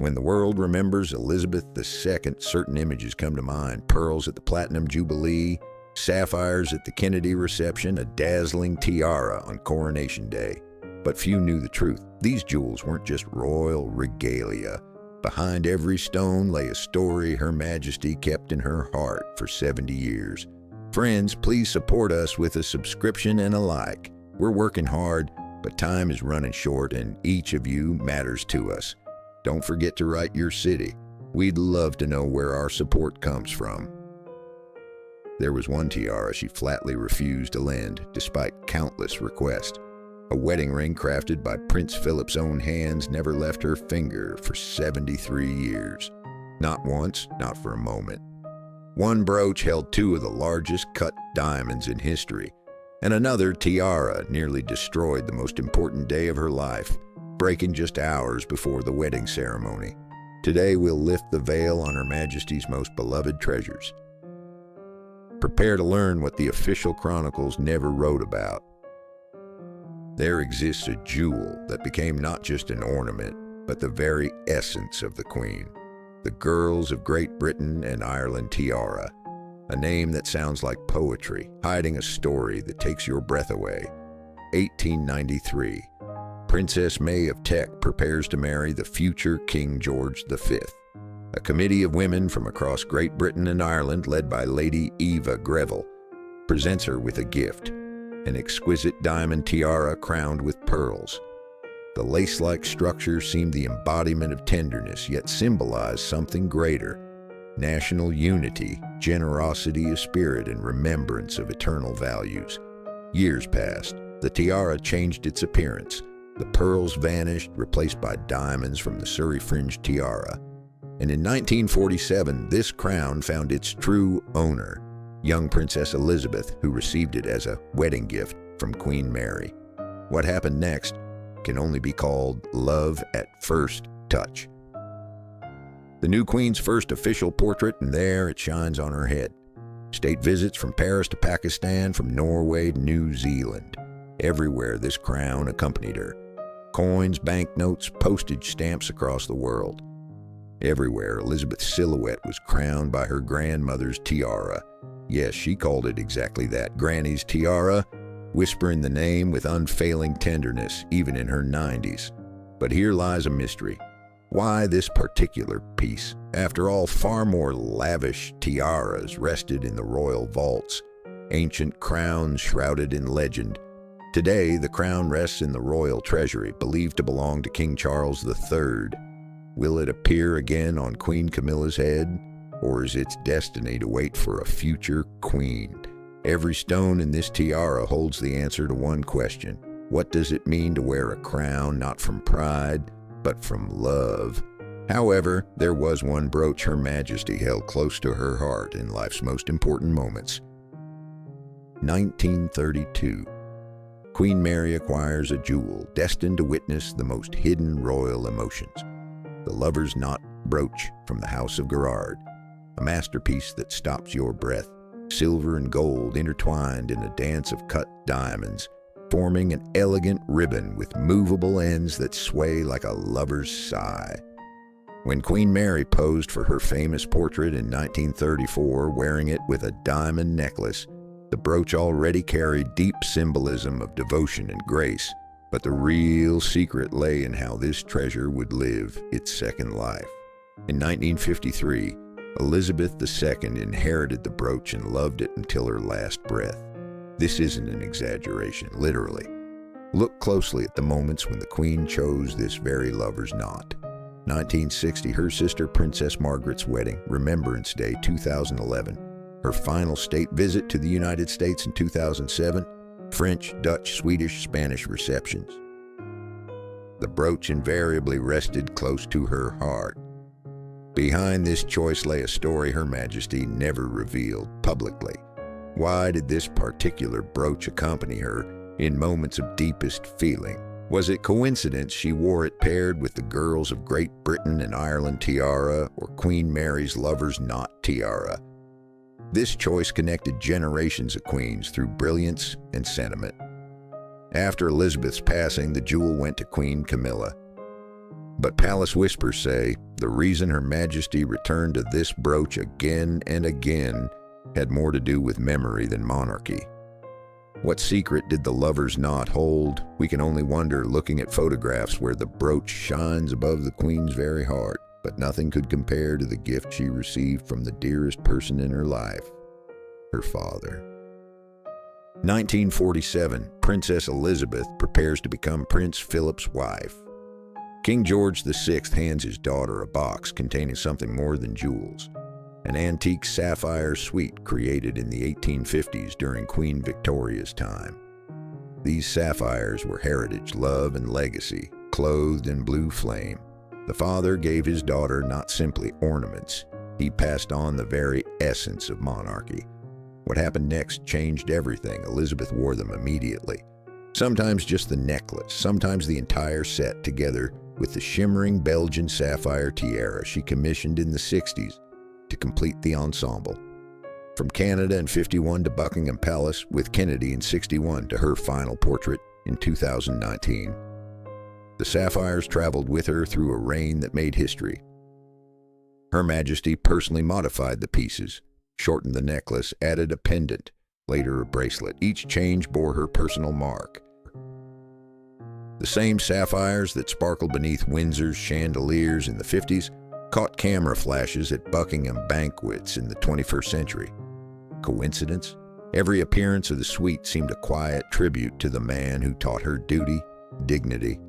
When the world remembers Elizabeth II, certain images come to mind. Pearls at the Platinum Jubilee, sapphires at the Kennedy reception, a dazzling tiara on Coronation Day. But few knew the truth. These jewels weren't just royal regalia. Behind every stone lay a story Her Majesty kept in her heart for 70 years. Friends, please support us with a subscription and a like. We're working hard, but time is running short, and each of you matters to us. Don't forget to write your city. We'd love to know where our support comes from. There was one tiara she flatly refused to lend, despite countless requests. A wedding ring crafted by Prince Philip's own hands never left her finger for 73 years. Not once, not for a moment. One brooch held two of the largest cut diamonds in history, and another tiara nearly destroyed the most important day of her life, breaking just hours before the wedding ceremony. Today we'll lift the veil on Her Majesty's most beloved treasures. Prepare to learn what the official chronicles never wrote about. There exists a jewel that became not just an ornament, but the very essence of the Queen. The Girls of Great Britain and Ireland tiara, a name that sounds like poetry, hiding a story that takes your breath away. 1893. Princess May of Teck prepares to marry the future King George V. A committee of women from across Great Britain and Ireland, led by Lady Eva Greville, presents her with a gift, an exquisite diamond tiara crowned with pearls. The lace-like structure seemed the embodiment of tenderness, yet symbolized something greater: national unity, generosity of spirit, and remembrance of eternal values. Years passed. The tiara changed its appearance. The pearls vanished, replaced by diamonds from the Surrey Fringe tiara. And in 1947, this crown found its true owner, young Princess Elizabeth, who received it as a wedding gift from Queen Mary. What happened next can only be called love at first touch. The new Queen's first official portrait, and there it shines on her head. State visits from Paris to Pakistan, from Norway to New Zealand. Everywhere this crown accompanied her. Coins, banknotes, postage stamps across the world. Everywhere, Elizabeth's silhouette was crowned by her grandmother's tiara. Yes, she called it exactly that, Granny's tiara, whispering the name with unfailing tenderness, even in her 90s. But here lies a mystery. Why this particular piece? After all, far more lavish tiaras rested in the royal vaults, ancient crowns shrouded in legend. Today, the crown rests in the royal treasury, believed to belong to King Charles III. Will it appear again on Queen Camilla's head, or is its destiny to wait for a future queen? Every stone in this tiara holds the answer to one question. What does it mean to wear a crown, not from pride, but from love? However, there was one brooch Her Majesty held close to her heart in life's most important moments. 1932. Queen Mary acquires a jewel destined to witness the most hidden royal emotions. The lover's knot brooch from the House of Gerard, a masterpiece that stops your breath, silver and gold intertwined in a dance of cut diamonds, forming an elegant ribbon with movable ends that sway like a lover's sigh. When Queen Mary posed for her famous portrait in 1934, wearing it with a diamond necklace, the brooch already carried deep symbolism of devotion and grace, but the real secret lay in how this treasure would live its second life. In 1953, Elizabeth II inherited the brooch and loved it until her last breath. This isn't an exaggeration, literally. Look closely at the moments when the Queen chose this very lover's knot. 1960, her sister Princess Margaret's wedding, Remembrance Day 2011. Her final state visit to the United States in 2007, French, Dutch, Swedish, Spanish receptions. The brooch invariably rested close to her heart. Behind this choice lay a story Her Majesty never revealed publicly. Why did this particular brooch accompany her in moments of deepest feeling? Was it coincidence she wore it paired with the Girls of Great Britain and Ireland tiara, or Queen Mary's lover's knot tiara? This choice connected generations of queens through brilliance and sentiment. After Elizabeth's passing, the jewel went to Queen Camilla. But palace whispers say the reason Her Majesty returned to this brooch again and again had more to do with memory than monarchy. What secret did the lovers not hold? We can only wonder looking at photographs where the brooch shines above the Queen's very heart, but nothing could compare to the gift she received from the dearest person in her life, her father. 1947, Princess Elizabeth prepares to become Prince Philip's wife. King George VI hands his daughter a box containing something more than jewels, an antique sapphire suite created in the 1850s during Queen Victoria's time. These sapphires were heritage, love, and legacy, clothed in blue flame. The father gave his daughter not simply ornaments, he passed on the very essence of monarchy. What happened next changed everything. Elizabeth wore them immediately. Sometimes just the necklace, sometimes the entire set, together with the shimmering Belgian sapphire tiara she commissioned in the 60s to complete the ensemble. From Canada in 51 to Buckingham Palace with Kennedy in 61 to her final portrait in 2019. The sapphires traveled with her through a reign that made history. Her Majesty personally modified the pieces, shortened the necklace, added a pendant, later a bracelet. Each change bore her personal mark. The same sapphires that sparkled beneath Windsor's chandeliers in the 50s caught camera flashes at Buckingham banquets in the 21st century. Coincidence? Every appearance of the suite seemed a quiet tribute to the man who taught her duty, dignity,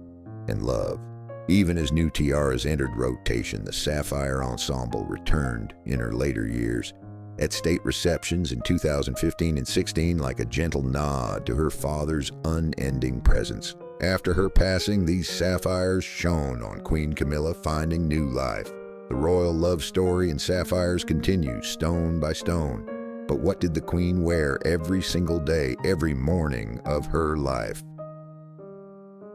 and love. Even as new tiaras entered rotation, the sapphire ensemble returned in her later years. At state receptions in 2015 and 16, like a gentle nod to her father's unending presence. After her passing, these sapphires shone on Queen Camilla, finding new life. The royal love story in sapphires continues, stone by stone. But what did the Queen wear every single day, every morning of her life?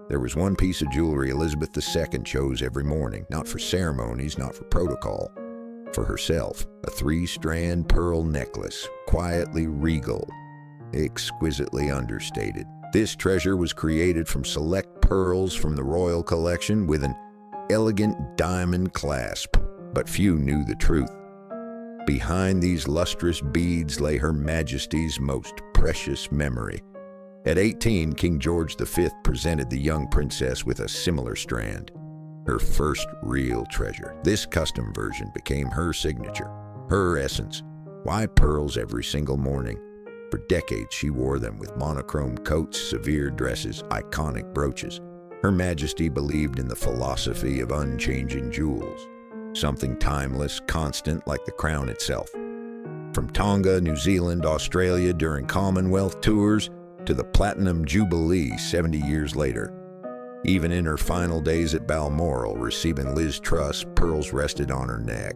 There was one piece of jewelry Elizabeth II chose every morning, not for ceremonies, not for protocol, for herself. A three-strand pearl necklace, quietly regal, exquisitely understated. This treasure was created from select pearls from the royal collection with an elegant diamond clasp, but few knew the truth. Behind these lustrous beads lay Her Majesty's most precious memory. At 18, King George V presented the young princess with a similar strand, her first real treasure. This custom version became her signature, her essence. Why pearls every single morning? For decades, she wore them with monochrome coats, severe dresses, iconic brooches. Her Majesty believed in the philosophy of unchanging jewels, something timeless, constant, like the crown itself. From Tonga, New Zealand, Australia during Commonwealth tours, to the Platinum Jubilee 70 years later. Even in her final days at Balmoral, receiving Liz Truss, pearls rested on her neck.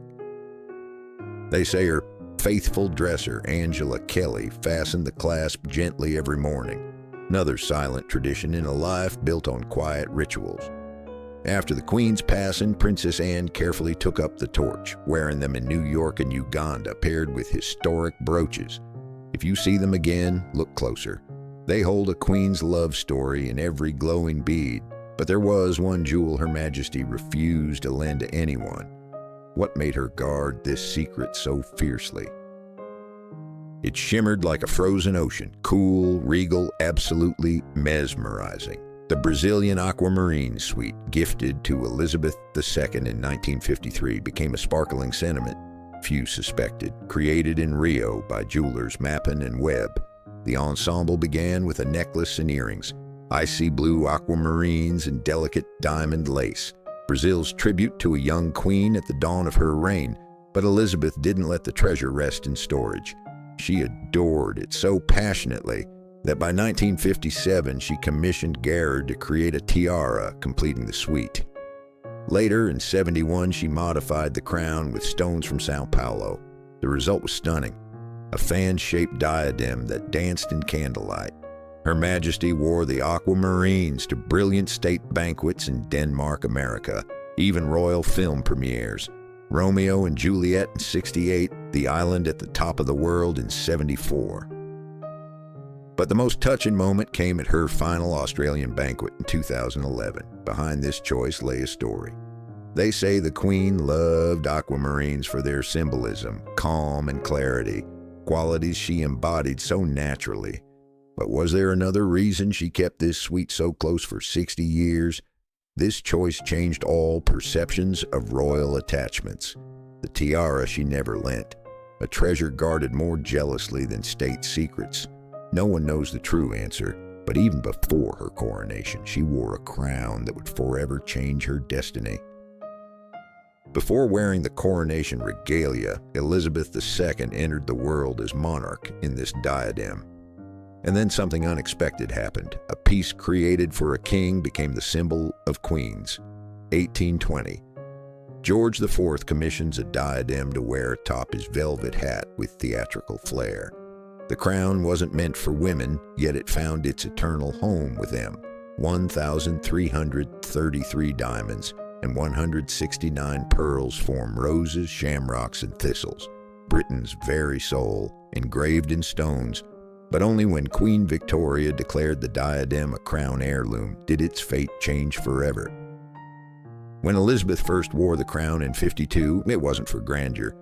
They say her faithful dresser, Angela Kelly, fastened the clasp gently every morning, another silent tradition in a life built on quiet rituals. After the Queen's passing, Princess Anne carefully took up the torch, wearing them in New York and Uganda, paired with historic brooches. If you see them again, look closer. They hold a Queen's love story in every glowing bead, but there was one jewel Her Majesty refused to lend to anyone. What made her guard this secret so fiercely? It shimmered like a frozen ocean, cool, regal, absolutely mesmerizing. The Brazilian Aquamarine suite, gifted to Elizabeth II in 1953, became a sparkling sentiment few suspected, created in Rio by jewelers Mappin and Webb. The ensemble began with a necklace and earrings, icy blue aquamarines and delicate diamond lace, Brazil's tribute to a young queen at the dawn of her reign. But Elizabeth didn't let the treasure rest in storage. She adored it so passionately that by 1957 she commissioned Gerard to create a tiara, completing the suite. Later, in 71, she modified the crown with stones from Sao Paulo. The result was stunning, a fan-shaped diadem that danced in candlelight. Her Majesty wore the aquamarines to brilliant state banquets in Denmark, America, even royal film premieres. Romeo and Juliet in 68, The Island at the Top of the World in 74. But the most touching moment came at her final Australian banquet in 2011. Behind this choice lay a story. They say the Queen loved aquamarines for their symbolism, calm and clarity, qualities she embodied so naturally. But was there another reason she kept this suite so close for 60 years? This choice changed all perceptions of royal attachments. The tiara she never lent, a treasure guarded more jealously than state secrets. No one knows the true answer, but even before her coronation, she wore a crown that would forever change her destiny. Before wearing the coronation regalia, Elizabeth II entered the world as monarch in this diadem. And then something unexpected happened. A piece created for a king became the symbol of queens. 1820. George IV commissions a diadem to wear atop his velvet hat with theatrical flair. The crown wasn't meant for women, yet it found its eternal home with them. 1,333 diamonds and 169 pearls form roses, shamrocks, and thistles, Britain's very soul, engraved in stones. But only when Queen Victoria declared the diadem a crown heirloom did its fate change forever. When Elizabeth first wore the crown in 52, it wasn't for grandeur.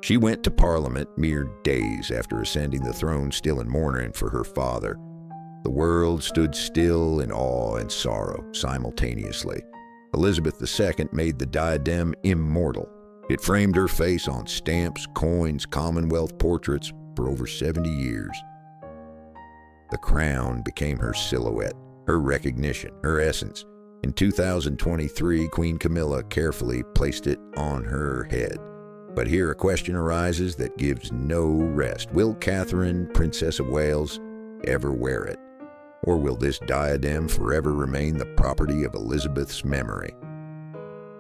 She went to Parliament mere days after ascending the throne, still in mourning for her father. The world stood still in awe and sorrow simultaneously. Elizabeth II made the diadem immortal. It framed her face on stamps, coins, Commonwealth portraits for over 70 years. The crown became her silhouette, her recognition, her essence. In 2023, Queen Camilla carefully placed it on her head. But here a question arises that gives no rest. Will Catherine, Princess of Wales, ever wear it? Or will this diadem forever remain the property of Elizabeth's memory?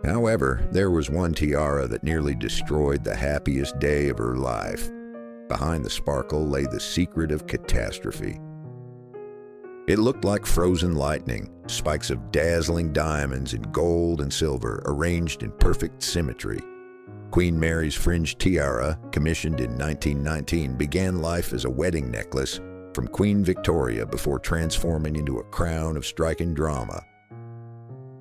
However, there was one tiara that nearly destroyed the happiest day of her life. Behind the sparkle lay the secret of catastrophe. It looked like frozen lightning, spikes of dazzling diamonds in gold and silver arranged in perfect symmetry. Queen Mary's Fringe tiara, commissioned in 1919, began life as a wedding necklace from Queen Victoria before transforming into a crown of striking drama.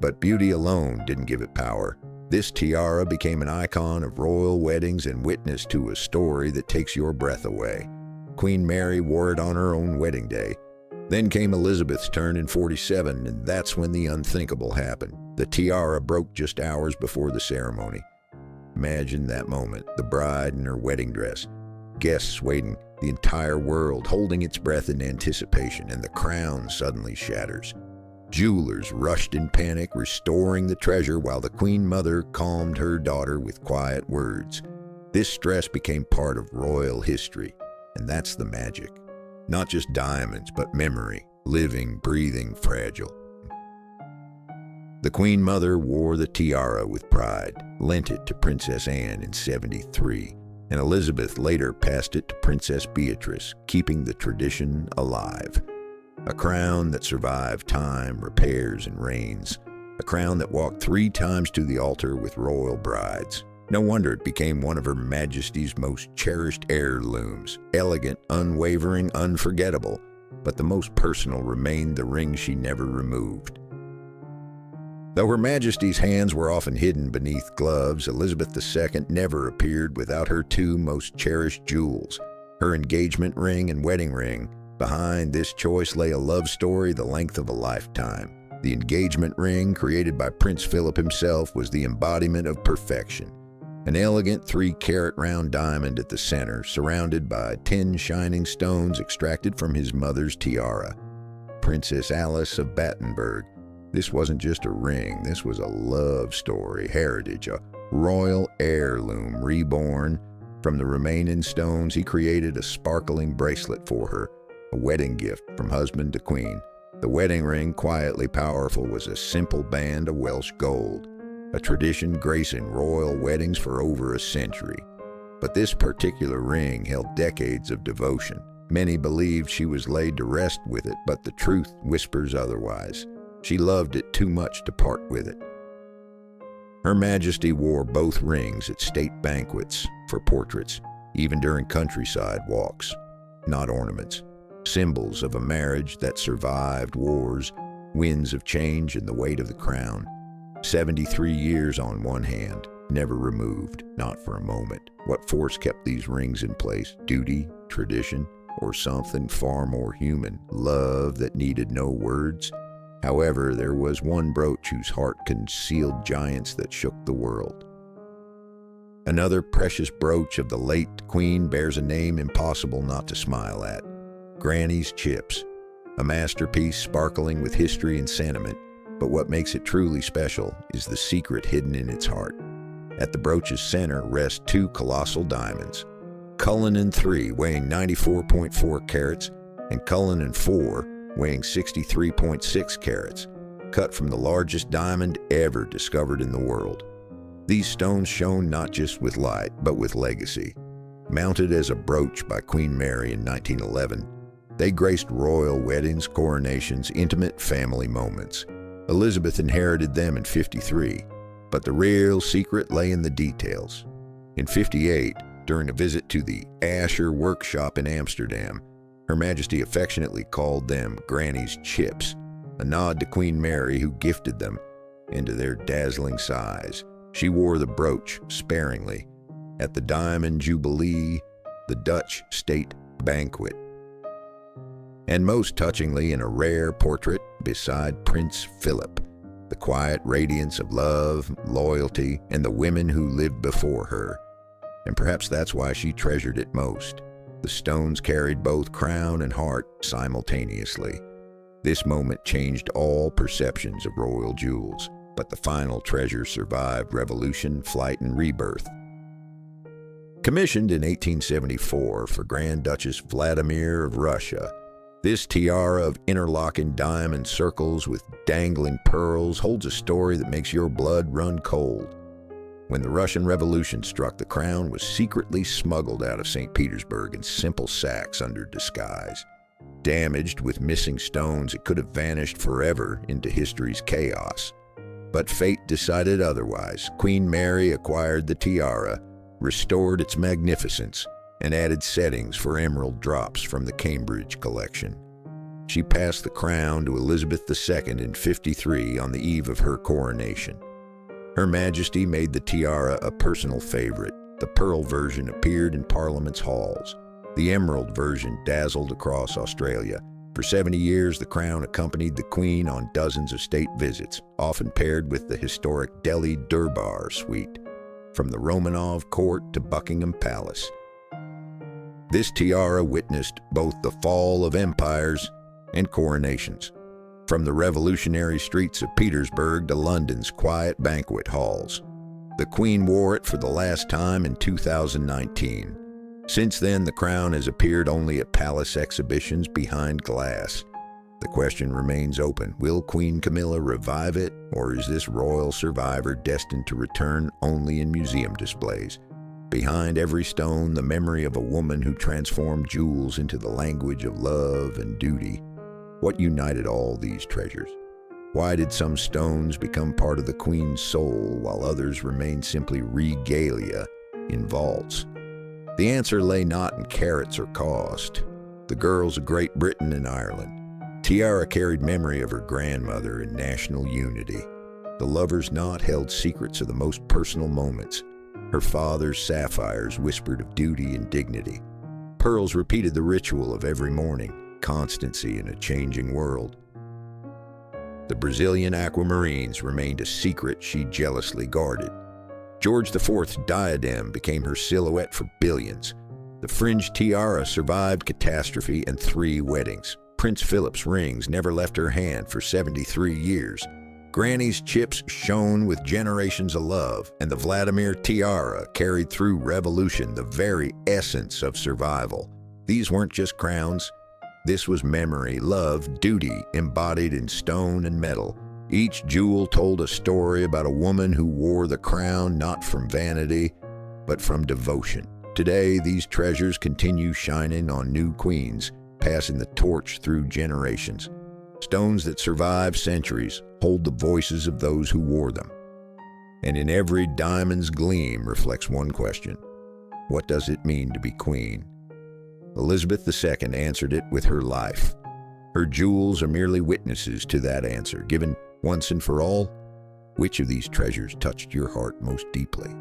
But beauty alone didn't give it power. This tiara became an icon of royal weddings and witness to a story that takes your breath away. Queen Mary wore it on her own wedding day. Then came Elizabeth's turn in 47, and that's when the unthinkable happened. The tiara broke just hours before the ceremony. Imagine that moment, the bride in her wedding dress, guests waiting, the entire world holding its breath in anticipation, and the crown suddenly shatters. Jewelers rushed in panic, restoring the treasure while the Queen Mother calmed her daughter with quiet words. This stress became part of royal history, and that's the magic. Not just diamonds, but memory, living, breathing, fragile. The Queen Mother wore the tiara with pride, lent it to Princess Anne in 73, and Elizabeth later passed it to Princess Beatrice, keeping the tradition alive. A crown that survived time, repairs, and reigns. A crown that walked 3 times to the altar with royal brides. No wonder it became one of Her Majesty's most cherished heirlooms. Elegant, unwavering, unforgettable. But the most personal remained the ring she never removed. Though Her Majesty's hands were often hidden beneath gloves, Elizabeth II never appeared without her 2 most cherished jewels, her engagement ring and wedding ring. Behind this choice lay a love story the length of a lifetime. The engagement ring, created by Prince Philip himself, was the embodiment of perfection. An elegant 3-carat round diamond at the center, surrounded by 10 shining stones extracted from his mother's tiara. Princess Alice of Battenberg. This wasn't just a ring, this was a love story, heritage, a royal heirloom reborn. From the remaining stones, he created a sparkling bracelet for her, a wedding gift from husband to queen. The wedding ring, quietly powerful, was a simple band of Welsh gold, a tradition gracing royal weddings for over a century. But this particular ring held decades of devotion. Many believed she was laid to rest with it, but the truth whispers otherwise. She loved it too much to part with it. Her Majesty wore both rings at state banquets for portraits, even during countryside walks. Not ornaments. Symbols of a marriage that survived wars, winds of change, and the weight of the crown. 73 years on one hand, never removed, not for a moment. What force kept these rings in place? Duty, tradition, or something far more human? Love that needed no words? However, there was one brooch whose heart concealed giants that shook the world. Another precious brooch of the late Queen bears a name impossible not to smile at. Granny's Chips, a masterpiece sparkling with history and sentiment, but what makes it truly special is the secret hidden in its heart. At the brooch's center rest two colossal diamonds, Cullinan 3 weighing 94.4 carats and Cullinan 4 weighing 63.6 carats, cut from the largest diamond ever discovered in the world. These stones shone not just with light, but with legacy. Mounted as a brooch by Queen Mary in 1911, they graced royal weddings, coronations, intimate family moments. Elizabeth inherited them in 53, but the real secret lay in the details. In 58, during a visit to the Asher workshop in Amsterdam, Her Majesty affectionately called them Granny's Chips, a nod to Queen Mary who gifted them into their dazzling size. She wore the brooch sparingly at the Diamond Jubilee, the Dutch state banquet. And most touchingly, in a rare portrait beside Prince Philip, the quiet radiance of love, loyalty, and the women who lived before her. And perhaps that's why she treasured it most. The stones carried both crown and heart simultaneously. This moment changed all perceptions of royal jewels, but the final treasure survived revolution, flight, and rebirth. Commissioned in 1874 for Grand Duchess Vladimir of Russia, this tiara of interlocking diamond circles with dangling pearls holds a story that makes your blood run cold. When the Russian Revolution struck, the crown was secretly smuggled out of St. Petersburg in simple sacks under disguise. Damaged with missing stones, it could have vanished forever into history's chaos. But fate decided otherwise. Queen Mary acquired the tiara, restored its magnificence, and added settings for emerald drops from the Cambridge collection. She passed the crown to Elizabeth II in 53 on the eve of her coronation. Her Majesty made the tiara a personal favorite. The pearl version appeared in Parliament's halls. The emerald version dazzled across Australia. For 70 years, the crown accompanied the Queen on dozens of state visits, often paired with the historic Delhi Durbar suite, from the Romanov court to Buckingham Palace. This tiara witnessed both the fall of empires and coronations, from the revolutionary streets of Petersburg to London's quiet banquet halls. The Queen wore it for the last time in 2019. Since then, the crown has appeared only at palace exhibitions behind glass. The question remains open. Will Queen Camilla revive it, or is this royal survivor destined to return only in museum displays? Behind every stone, the memory of a woman who transformed jewels into the language of love and duty. What united all these treasures? Why did some stones become part of the Queen's soul, while others remained simply regalia in vaults? The answer lay not in carats or cost. The girls of Great Britain and Ireland. Tiara carried memory of her grandmother and national unity. The lover's knot held secrets of the most personal moments. Her father's sapphires whispered of duty and dignity. Pearls repeated the ritual of every morning, constancy in a changing world. The Brazilian Aquamarines remained a secret she jealously guarded. George IV's Diadem became her silhouette for billions. The Fringe tiara survived catastrophe and 3 weddings. Prince Philip's rings never left her hand for 73 years. Granny's Chips shone with generations of love, and the Vladimir Tiara carried through revolution, the very essence of survival. These weren't just crowns. This was memory, love, duty, embodied in stone and metal. Each jewel told a story about a woman who wore the crown not from vanity, but from devotion. Today, these treasures continue shining on new queens, passing the torch through generations. Stones that survive centuries hold the voices of those who wore them. And in every diamond's gleam reflects one question: what does it mean to be queen? Elizabeth II answered it with her life. Her jewels are merely witnesses to that answer, given once and for all. Which of these treasures touched your heart most deeply?